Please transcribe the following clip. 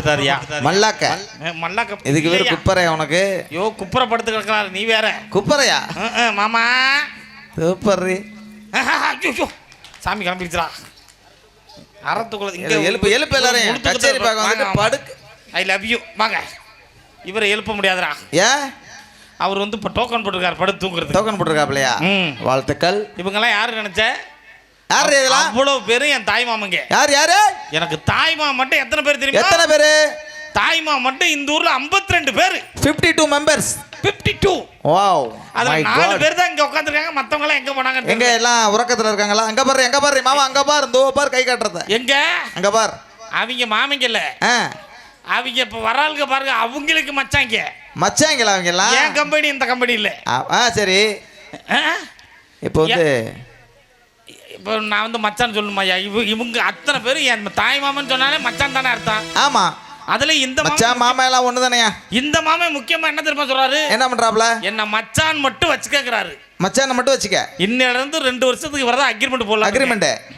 படுத்துட்டாரியா? மல்லாக்க மல்லாக்க இதுக்கு வேற குப்பரையா உனக்கு? யோ குப்புற படுத்து கிடக்குறாரு நீ வேற குப்பரையா? மாமா சூப்பர். சாமி கிளம்பிடுச்சுடா. அறத்துக்குள்ள எழுப்பு எழுப்பு எல்லாரையும் கச்சேரி பார்க்க வந்துட்டு படுக்கு. ஐ லவ் யூ வாங்க. இவரை எழுப்ப முடியாதுடா. ஏன்? அவர் வந்து இப்போ டோக்கன் போட்டிருக்காரு படுத்து தூங்குறது. டோக்கன் போட்டிருக்காப்லையா? வாழ்த்துக்கள். இவங்கெல்லாம் யாரு நினைச்ச? யாரு இதெல்லாம்? அவ்வளவு பேரு என் தாய் மாமங்க. யார் யாரு? எனக்கு தாய் மாமா மட்டும் எத்தனை பேர் தெரியுமா? எத்தனை பேரு? தாய் மாமா மட்டும் இந்த ஊர்ல 52 பேர். 52 மெம்பர்ஸ். 52. வாவ். அதுல 4 பேர் தான் இங்க உட்கார்ந்திருக்காங்க. மத்தவங்க எல்லாம் எங்க போனாங்க? எங்க எல்லாம் உறக்கத்துல இருக்காங்களா? அங்க பாரு மாமா, அங்க பாரு, இந்த பாரு கை காட்டுறத. எங்க? அங்க பாரு. அவங்க மாமங்க இல்ல. அவங்க இப்ப வராளுங்க பாருங்க, அவங்களுக்கு மச்சாங்க. மச்சாங்களா அவங்க எல்லாம்? ஏன் கம்பெனி இந்த கம்பெனி இல்ல. சரி. இப்போ வந்து இப்போ நான் வந்து மச்சான் சொல்லணுமாய்யா? இவங்க அத்தனை பேரும் என் தாய் மாமன் சொன்னாலே மச்சான் தானே அர்த்தம். ஆமா. அதுல இந்த மச்சான் மாமா எல்லாம் ஒண்ணு தானேயா? இந்த மாமா முக்கியமா என்ன தெரியுமா சொல்றாரு? என்ன பண்றாப்ல? என்ன மச்சான் மட்டும் வச்சுக்கறாரு. மச்சான் மட்டும் வச்சுக்க. இன்னில இருந்து 2 வருஷத்துக்கு வரதா அக்ரிமெண்ட் போடலாம். அக்ரிமெண்ட்